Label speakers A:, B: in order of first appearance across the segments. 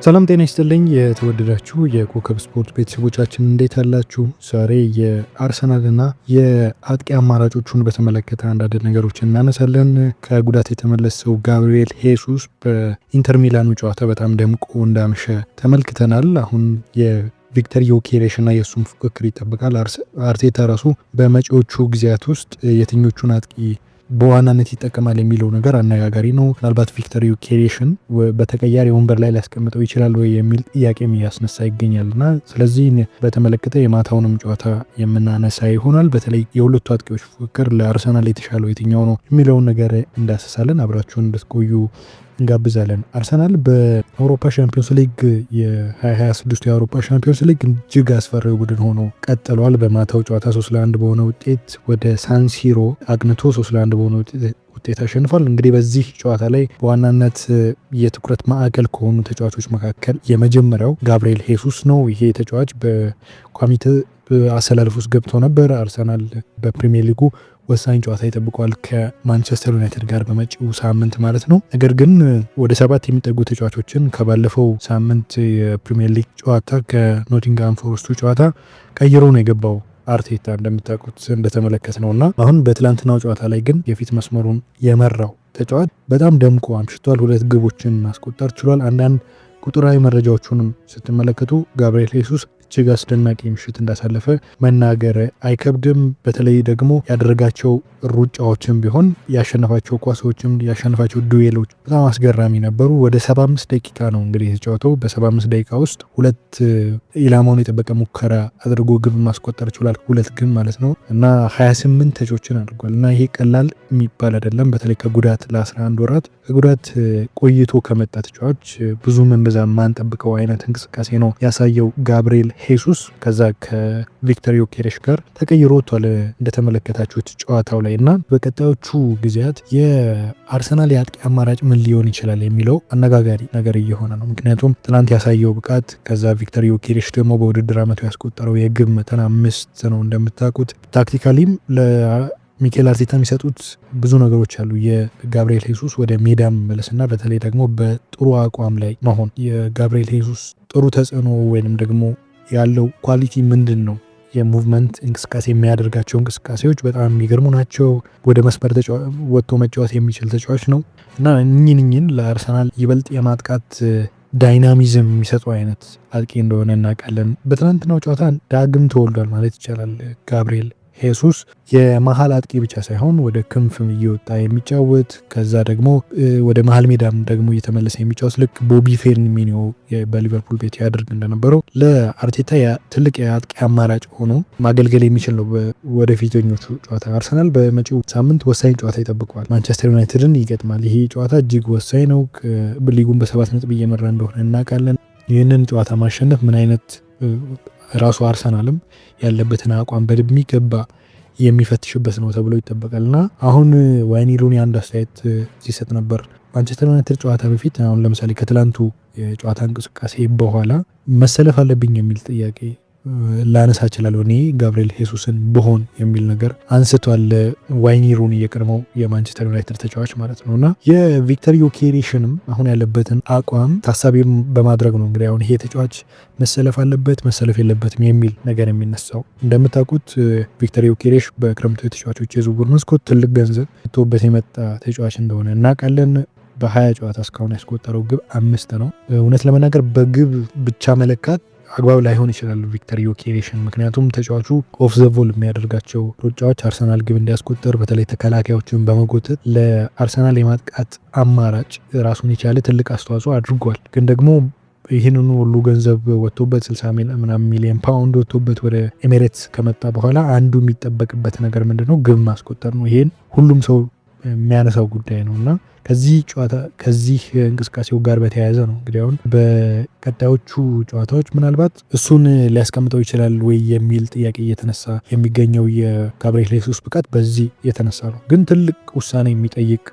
A: ሰላም ጤና ይስጥልኝ የተወደዳችሁ የኮከብ ስፖርት ቤተሰቦቻችን እንዴት አላችሁ? ዛሬ የአርሰናልና የአጥቂ አማራጮቹን በተመለከተ አንዳንድ ነገሮችን እናነሳለን። ከጉዳት የተመለሰው ጋብሪኤል ሄሱስ በኢንተር ሚላኑ ጨዋታ በጣም ደምቆ እንዳመሸ ተመልክተናል። አሁን የቪክተር ዮኬሬሽ እና የእሱም ፉክክር ይጠበቃል። አርቴታ ራሱ በመጪዎቹ ጊዜያት ውስጥ የትኞቹን አጥቂ በዋናነት ይጠቀማል የሚለው ነገር አነጋጋሪ ነው። ምናልባት ቪክተር ዮኬሬሽን በተቀያሪ ወንበር ላይ ሊያስቀምጠው ይችላል ወይ የሚል ጥያቄም እያስነሳ ይገኛልና ስለዚህ በተመለከተ የማታውንም ጨዋታ የምናነሳ ይሆናል። በተለይ የሁለቱ አጥቂዎች ፉክክር ለአርሰናል የተሻለው የትኛው ነው የሚለውን ነገር እንዳሰሳለን። አብራችሁን እንድትቆዩ እንጋብዛለን። አርሰናል በአውሮፓ ሻምፒዮንስ ሊግ የ2026 የአውሮፓ ሻምፒዮንስ ሊግ እጅግ አስፈሪው ቡድን ሆኖ ቀጥሏል። በማታው ጨዋታ 3-1 በሆነ ውጤት ወደ ሳንሲሮ አቅንቶ 3-1 በሆነ ውጤት አሸንፏል። እንግዲህ በዚህ ጨዋታ ላይ በዋናነት የትኩረት ማዕከል ከሆኑ ተጫዋቾች መካከል የመጀመሪያው ጋብሪኤል ሄሱስ ነው። ይሄ ተጫዋች በቋሚ አሰላለፍ ውስጥ ገብቶ ነበር። አርሰናል በፕሪሚየር ሊጉ ወሳኝ ጨዋታ ይጠብቋል ከማንቸስተር ዩናይትድ ጋር በመጪው ሳምንት ማለት ነው። ነገር ግን ወደ 7 የሚጠጉ ተጫዋቾችን ከባለፈው ሳምንት የፕሪሚየር ሊግ ጨዋታ ከኖቲንግሃም ፎረስቱ ጨዋታ ቀይሮ ነው የገባው አርቴታ እንደምታውቁት እንደተመለከት ነው እና አሁን በትላንትናው ጨዋታ ላይ ግን የፊት መስመሩን የመራው ተጫዋች በጣም ደምቆ አምሽቷል። 2 ግቦችን ማስቆጠር ችሏል። አንዳንድ ቁጥራዊ መረጃዎቹንም ስትመለከቱ ጋብሪኤል ሄሱስ እጅግ አስደናቂ ምሽት እንዳሳለፈ መናገር አይከብድም። በተለይ ደግሞ ያደረጋቸው ሩጫዎችም ቢሆን ያሸነፋቸው ኳሶችም ያሸነፋቸው ዱዌሎች በጣም አስገራሚ ነበሩ። ወደ 75 ደቂቃ ነው እንግዲህ የተጫወተው። በ75 ደቂቃ ውስጥ 2 ኢላማውን የጠበቀ ሙከራ አድርጎ ግብ ማስቆጠር ችሏል። 2 ግብ ማለት ነው እና 28 ተቾችን አድርጓል እና ይሄ ቀላል የሚባል አይደለም። በተለይ ከጉዳት ለ11 ወራት ከጉዳት ቆይቶ ከመጣ ተጫዋች ብዙም እንበዛ ማንጠብቀው አይነት እንቅስቃሴ ነው ያሳየው ጋብሪኤል ሄሱስ። ከዛ ከቪክተር ዮኬሬሽ ጋር ተቀይሮ ወጥቷል እንደተመለከታችሁት ጨዋታው ላይ እና በቀጣዮቹ ጊዜያት የአርሰናል የአጥቂ አማራጭ ምን ሊሆን ይችላል የሚለው አነጋጋሪ ነገር እየሆነ ነው። ምክንያቱም ትናንት ያሳየው ብቃት ከዛ ቪክተር ዮኬሬሽ ደግሞ በውድድር ዓመቱ ያስቆጠረው የግብ መጠን 5 ነው እንደምታውቁት። ታክቲካሊም ሚኬል አርቴታ የሚሰጡት ብዙ ነገሮች አሉ። የጋብሪኤል ሄሱስ ወደ ሜዳ መመለስና በተለይ ደግሞ በጥሩ አቋም ላይ መሆን የጋብሪኤል ሄሱስ ጥሩ ተጽዕኖ ወይንም ደግሞ ያለው ኳሊቲ ምንድን ነው? የሙቭመንት እንቅስቃሴ የሚያደርጋቸው እንቅስቃሴዎች በጣም የሚገርሙ ናቸው። ወደ መስመር ወጥቶ መጫወት የሚችል ተጫዋች ነው እና እኝን ለአርሰናል ይበልጥ የማጥቃት ዳይናሚዝም የሚሰጡ አይነት አጥቂ እንደሆነ እናውቃለን። በትናንትናው ጨዋታ ዳግም ተወልዷል ማለት ይቻላል። ጋብሪኤል ሄሱስ የመሀል አጥቂ ብቻ ሳይሆን ወደ ክንፍም እየወጣ የሚጫወት ከዛ ደግሞ ወደ መሀል ሜዳም ደግሞ እየተመለሰ የሚጫወት ልክ ቦቢ ፌርሚኒዮ በሊቨርፑል ቤት ያደርግ እንደነበረው ለአርቴታ ትልቅ የአጥቂ አማራጭ ሆኖ ማገልገል የሚችል ነው። ወደፊተኞቹ ጨዋታ አርሰናል በመጪው ሳምንት ወሳኝ ጨዋታ ይጠብቀዋል። ማንቸስተር ዩናይትድን ይገጥማል። ይሄ ጨዋታ እጅግ ወሳኝ ነው። ሊጉን በ7 ነጥብ እየመራ እንደሆነ እናውቃለን። ይህንን ጨዋታ ማሸነፍ ምን አይነት ራሱ አርሰናልም ያለበትን አቋም በሚገባ የሚፈትሽበት ነው ተብሎ ይጠበቃልና አሁን ዋይኒ ሩኒ አንድ አስተያየት ሲሰጥ ነበር ማንቸስተር ዩናይትድ ጨዋታ በፊት። አሁን ለምሳሌ ከትላንቱ የጨዋታ እንቅስቃሴ በኋላ መሰለፍ አለብኝ የሚል ጥያቄ ላነሳ እችላለሁ እኔ ጋብሪኤል ሄሱስን ብሆን የሚል ነገር አንስቷል ዋይኒ ሩኒ የቀድሞው የማንቸስተር ዩናይትድ ተጫዋች ማለት ነው እና የቪክተር ዮኬሬሽንም አሁን ያለበትን አቋም ታሳቢ በማድረግ ነው እንግዲህ አሁን ይሄ ተጫዋች መሰለፍ አለበት መሰለፍ የለበትም የሚል ነገር የሚነሳው። እንደምታውቁት ቪክተር ዮኬሬሽ በክረምቱ የተጫዋቾች የዝውውር መስኮት ትልቅ ገንዘብ ቶበት የመጣ ተጫዋች እንደሆነ እናውቃለን። በ20 ጨዋታ እስካሁን ያስቆጠረው ግብ 5 ነው። እውነት ለመናገር በግብ ብቻ መለካት አግባብ ላይሆን ይችላል ቪክተር ዮኬሬሽን። ምክንያቱም ተጫዋቹ ኦፍ ዘ ቦል የሚያደርጋቸው ሩጫዎች አርሰናል ግብ እንዲያስቆጠር በተለይ ተከላካዮችን በመጎተት ለአርሰናል የማጥቃት አማራጭ ራሱን የቻለ ትልቅ አስተዋጽኦ አድርጓል። ግን ደግሞ ይህንኑ ሁሉ ገንዘብ ወጥቶበት 60 ሚሊዮን ፓውንድ ወጥቶበት ወደ ኤሜሬትስ ከመጣ በኋላ አንዱ የሚጠበቅበት ነገር ምንድነው? ግብ ማስቆጠር ነው። ይሄን ሁሉም ሰው የሚያነሳው ጉዳይ ነው እና ከዚህ እንቅስቃሴው ጋር በተያያዘ ነው እንግዲህ አሁን በቀጣዮቹ ጨዋታዎች ምናልባት እሱን ሊያስቀምጠው ይችላል ወይ የሚል ጥያቄ እየተነሳ የሚገኘው የጋብሪኤል ሄሱስ ብቃት በዚህ የተነሳ ነው። ግን ትልቅ ውሳኔ የሚጠይቅ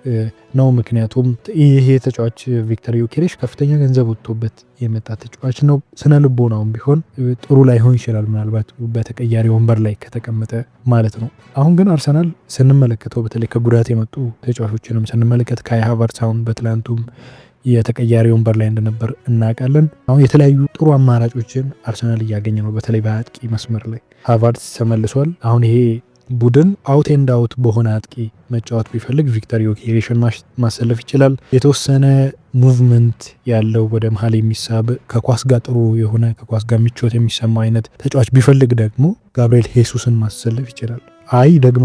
A: ነው። ምክንያቱም ይሄ ተጫዋች ቪክተር ዮኬሬሽ ከፍተኛ ገንዘብ ወጥቶበት የመጣ ተጫዋች ነው። ስነ ልቦናውም ቢሆን ጥሩ ላይሆን ይችላል ምናልባት በተቀያሪ ወንበር ላይ ከተቀመጠ ማለት ነው። አሁን ግን አርሰናል ስንመለከተው በተለይ ከጉዳት የመጡ ተጫዋቾችንም ስንመለከት ካይ ሃቨርትዝ አሁን በትላንቱም የተቀያሪ ወንበር ላይ እንደነበር እናውቃለን። አሁን የተለያዩ ጥሩ አማራጮችን አርሰናል እያገኘ ነው። በተለይ በአጥቂ መስመር ላይ ሃቫርትዝ ተመልሷል። አሁን ይሄ ቡድን አውት ኤንድ አውት በሆነ አጥቂ መጫወት ቢፈልግ ቪክተር ዮኬሬሽን ማሰለፍ ይችላል። የተወሰነ ሙቭመንት ያለው ወደ መሀል የሚሳብ ከኳስ ጋር ጥሩ የሆነ ከኳስ ጋር ምቾት የሚሰማው አይነት ተጫዋች ቢፈልግ ደግሞ ጋብሪኤል ሄሱስን ማሰለፍ ይችላል። አይ ደግሞ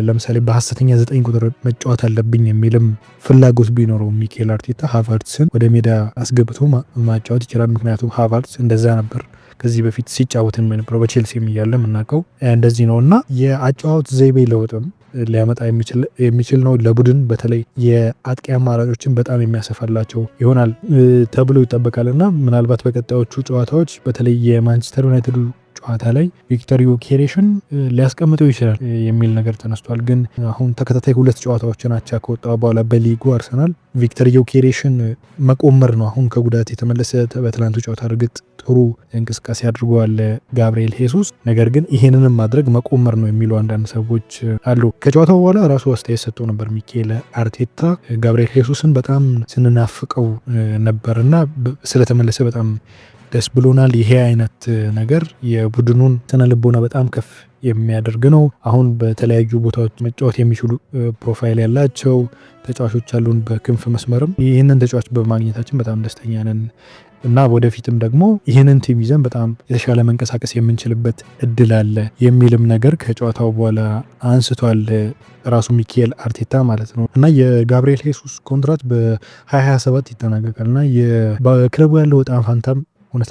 A: ለምሳሌ በሐሰተኛ 9 ቁጥር መጫወት አለብኝ የሚልም ፍላጎት ቢኖረው ሚኬል አርቴታ ሃቫርትስን ወደ ሜዳ አስገብቶ ማጫወት ይችላል። ምክንያቱም ሃቫርትስ እንደዛ ነበር ከዚህ በፊት ሲጫወትን የነበረው በቼልሲ እያለ የምናውቀው እንደዚህ ነው እና የአጫዋት ዘይቤ ለውጥም ሊያመጣ የሚችል ነው። ለቡድን በተለይ የአጥቂ አማራጮችን በጣም የሚያሰፋላቸው ይሆናል ተብሎ ይጠበቃል እና ምናልባት በቀጣዮቹ ጨዋታዎች በተለይ የማንቸስተር ዩናይትድ ጨዋታ ላይ ቪክተር ዮኬሬሽን ሊያስቀምጠው ይችላል የሚል ነገር ተነስቷል። ግን አሁን ተከታታይ 2 ጨዋታዎችን አቻ ከወጣ በኋላ በሊጉ አርሰናል ቪክተር ዮኬሬሽን መቆመር ነው አሁን ከጉዳት የተመለሰ። በትላንቱ ጨዋታ እርግጥ ጥሩ እንቅስቃሴ አድርገዋል ጋብሪኤል ሄሱስ፣ ነገር ግን ይሄንንም ማድረግ መቆመር ነው የሚሉ አንዳንድ ሰዎች አሉ። ከጨዋታው በኋላ ራሱ አስተያየት ሰጥቶ ነበር ሚኬል አርቴታ ጋብሪኤል ሄሱስን በጣም ስንናፍቀው ነበርና ስለተመለሰ በጣም ደስ ብሎናል። ይሄ አይነት ነገር የቡድኑን ስነ ልቦና በጣም ከፍ የሚያደርግ ነው። አሁን በተለያዩ ቦታዎች መጫወት የሚችሉ ፕሮፋይል ያላቸው ተጫዋቾች አሉን። በክንፍ መስመርም ይህንን ተጫዋች በማግኘታችን በጣም ደስተኛ ነን እና ወደፊትም ደግሞ ይህንን ቲም ይዘን በጣም የተሻለ መንቀሳቀስ የምንችልበት እድል አለ የሚልም ነገር ከጨዋታው በኋላ አንስቷል ራሱ ሚኬል አርቴታ ማለት ነው። እና የጋብሪኤል ሄሱስ ኮንትራት በ2027 ይጠናቀቃል እና በክለቡ ያለው በጣም ፋንታም እውነት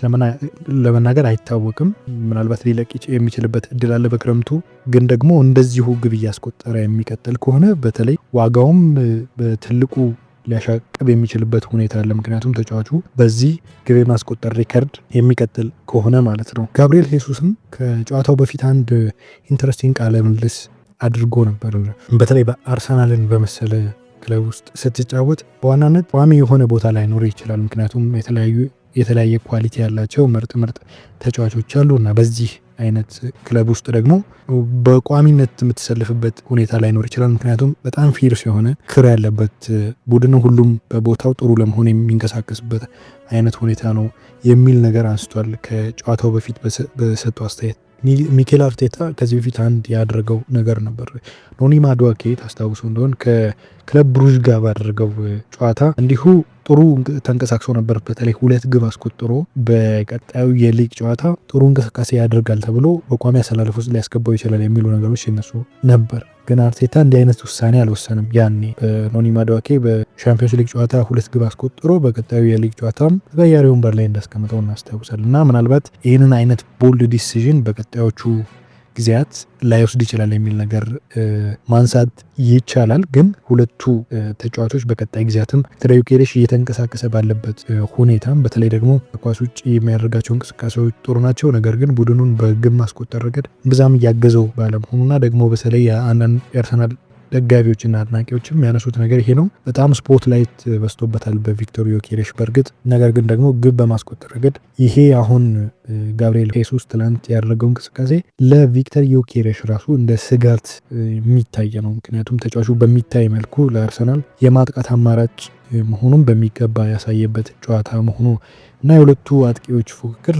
A: ለመናገር አይታወቅም። ምናልባት ሊለቅ የሚችልበት እድል አለ በክረምቱ። ግን ደግሞ እንደዚሁ ግብ እያስቆጠረ የሚቀጥል ከሆነ በተለይ ዋጋውም በትልቁ ሊያሻቅብ የሚችልበት ሁኔታ አለ። ምክንያቱም ተጫዋቹ በዚህ ግብ ማስቆጠር ሪከርድ የሚቀጥል ከሆነ ማለት ነው። ጋብሪኤል ሄሱስም ከጨዋታው በፊት አንድ ኢንተረስቲንግ ቃለ ምልልስ አድርጎ ነበር። በተለይ በአርሰናልን በመሰለ ክለብ ውስጥ ስትጫወት በዋናነት ቋሚ የሆነ ቦታ ላይ ኖር ይችላል። ምክንያቱም የተለያየ ኳሊቲ ያላቸው ምርጥ ተጫዋቾች አሉ እና በዚህ አይነት ክለብ ውስጥ ደግሞ በቋሚነት የምትሰልፍበት ሁኔታ ላይኖር ይችላል። ምክንያቱም በጣም ፊርስ የሆነ ክር ያለበት ቡድን ሁሉም በቦታው ጥሩ ለመሆን የሚንቀሳቀስበት አይነት ሁኔታ ነው የሚል ነገር አንስቷል ከጨዋታው በፊት በሰጠው አስተያየት። ሚኬል አርቴታ ከዚህ በፊት አንድ ያደረገው ነገር ነበር። ኖኒ ማዱዋኬ ታስታውሱ እንደሆን ከክለብ ብሩዥ ጋር ባደረገው ጨዋታ እንዲሁ ጥሩ ተንቀሳቅሶ ነበር። በተለይ 2 ግብ አስቆጥሮ በቀጣዩ የሊግ ጨዋታ ጥሩ እንቅስቃሴ ያደርጋል ተብሎ በቋሚ አሰላለፍ ውስጥ ሊያስገባው ይችላል የሚሉ ነገሮች ሲነሱ ነበር። ግን አርቴታ እንዲህ አይነት ውሳኔ አልወሰንም። ያኔ በኖኒ ማዱዋኬ በሻምፒዮንስ ሊግ ጨዋታ 2 ግብ አስቆጥሮ በቀጣዩ የሊግ ጨዋታም ተቀያሪ ወንበር ላይ እንዳስቀምጠው እናስታውሳል። እና ምናልባት ይህንን አይነት ቦልድ ዲሲዥን በቀጣዮቹ ጊዜያት ላይወስድ ይችላል የሚል ነገር ማንሳት ይቻላል። ግን ሁለቱ ተጫዋቾች በቀጣይ ጊዜያትም ቪክተር ዮኬሬሽ እየተንቀሳቀሰ ባለበት ሁኔታም በተለይ ደግሞ ከኳስ ውጭ የሚያደርጋቸው እንቅስቃሴዎች ጥሩ ናቸው። ነገር ግን ቡድኑን በግብ ማስቆጠር ረገድ ብዛም እያገዘው ባለመሆኑና ደግሞ በተለይ አንዳንድ የአርሰናል ደጋፊዎችና አድናቂዎችም የሚያነሱት ነገር ይሄ ነው። በጣም ስፖርት ላይት በስቶበታል በቪክተር ዮኬሬሽ በእርግጥ። ነገር ግን ደግሞ ግብ በማስቆጠር ረገድ ይሄ አሁን ጋብሪኤል ሄሱስ ትላንት ያደረገው እንቅስቃሴ ለቪክተር ዮኬሬሽ ራሱ እንደ ስጋት የሚታይ ነው። ምክንያቱም ተጫዋቹ በሚታይ መልኩ ለአርሰናል የማጥቃት አማራጭ መሆኑን በሚገባ ያሳየበት ጨዋታ መሆኑ እና የሁለቱ አጥቂዎች ፉክክር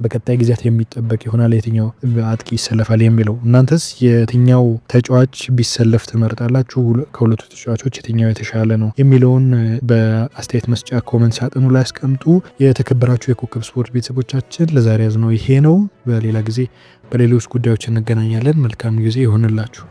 A: በቀጣይ ጊዜያት የሚጠበቅ ይሆናል። የትኛው አጥቂ ይሰለፋል የሚለው እናንተስ የትኛው ተጫዋች ቢሰለፍ ትመርጣላችሁ? ከሁለቱ ተጫዋቾች የትኛው የተሻለ ነው የሚለውን በአስተያየት መስጫ ኮመንት ሳጥኑ ላይ አስቀምጡ። የተከበራችሁ የኮከብ ስፖርት ቤተሰቦቻችን ለዛሬ ያዝነው ይሄ ነው። በሌላ ጊዜ በሌሎች ጉዳዮች እንገናኛለን። መልካም ጊዜ ይሆንላችሁ።